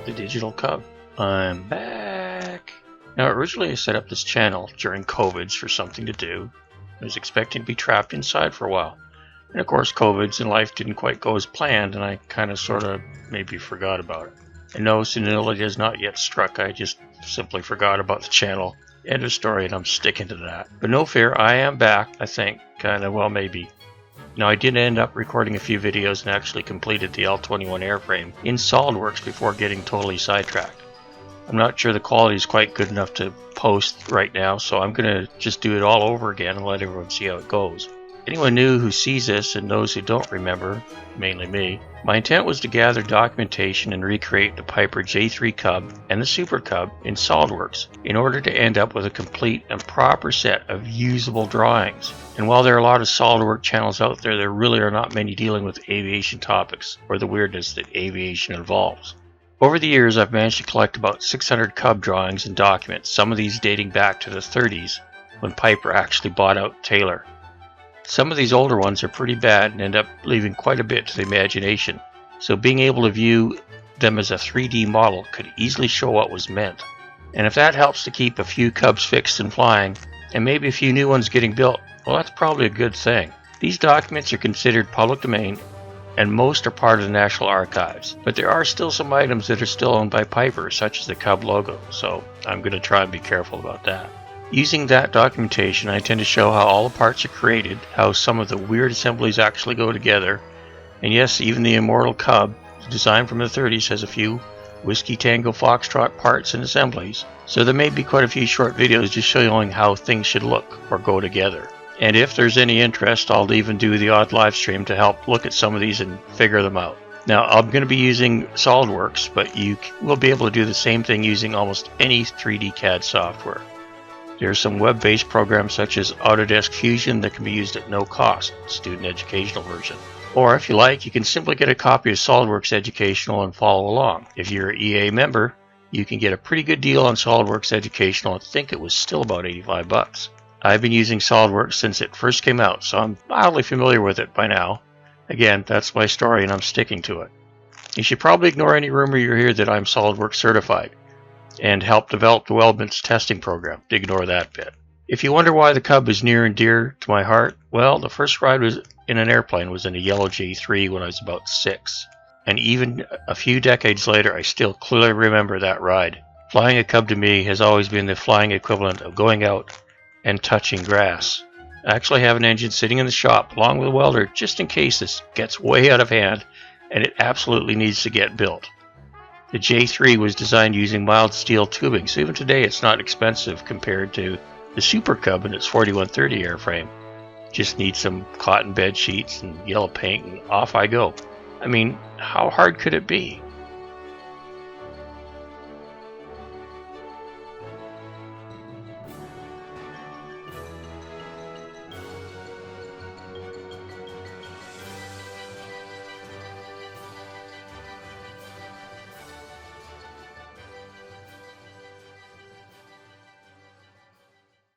the Digital Cub. I'm back. Now originally I set up this channel during COVIDs for something to do. I was expecting to be trapped inside for a while. And of course COVIDs and life didn't quite go as planned, and I kind of sort of maybe forgot about it. And no, senility has not yet struck. I just simply forgot about the channel. End of story, and I'm sticking to that. But no fear, I am back, I think. Well, maybe. Now, I did end up recording a few videos and actually completed the L-21 airframe in Solidworks before getting totally sidetracked. I'm not sure the quality is quite good enough to post right now, so I'm going to just do it all over again and let everyone see how it goes. Anyone new who sees this and those who don't remember, mainly me, my intent was to gather documentation and recreate the Pipers J3 Cub and the Super Cub in Solidworks in order to end up with a complete and proper set of usable drawings. And while there are a lot of SolidWorks channels out there, there really are not many dealing with aviation topics or the weirdness that aviation involves. Over the years, I've managed to collect about 600 Cub drawings and documents, some of these dating back to the 30s when Piper actually bought out Taylor. Some of these older ones are pretty bad and end up leaving quite a bit to the imagination, so being able to view them as a 3D model could easily show what was meant. And if that helps to keep a few Cubs fixed and flying, and maybe a few new ones getting built, well, that's probably a good thing. These documents are considered public domain, and most are part of the National Archives, but there are still some items that are still owned by Piper, such as the Cub logo, so I'm going to try and be careful about that. Using that documentation, I intend to show how all the parts are created, how some of the weird assemblies actually go together, and yes, even the immortal Cub, designed from the 30s, has a few Whiskey Tango Foxtrot parts and assemblies, so there may be quite a few short videos just showing how things should look or go together. And if there's any interest, I'll even do the odd live stream to help look at some of these and figure them out. Now, I'm going to be using SolidWorks, but you will be able to do the same thing using almost any 3D CAD software. There are some web-based programs such as Autodesk Fusion that can be used at no cost, student educational version. Or if you like, you can simply get a copy of SolidWorks Educational and follow along. If you're an EA member, you can get a pretty good deal on SolidWorks Educational. I think it was still about $85. I've been using SolidWorks since it first came out, so I'm mildly familiar with it by now. Again, that's my story and I'm sticking to it. You should probably ignore any rumor you hear that I'm SolidWorks certified and help develop the Weldment's testing program. Ignore that bit. If you wonder why the Cub is near and dear to my heart, well, the first ride was in an airplane was in a yellow J3 when I was about 6. And even a few decades later, I still clearly remember that ride. Flying a Cub to me has always been the flying equivalent of going out and touching grass. I actually have an engine sitting in the shop along with a welder just in case this gets way out of hand and it absolutely needs to get built. The J3 was designed using mild steel tubing, so even today it's not expensive compared to the Super Cub and its 4130 airframe. Just need some cotton bed sheets and yellow paint and off I go. I mean, how hard could it be?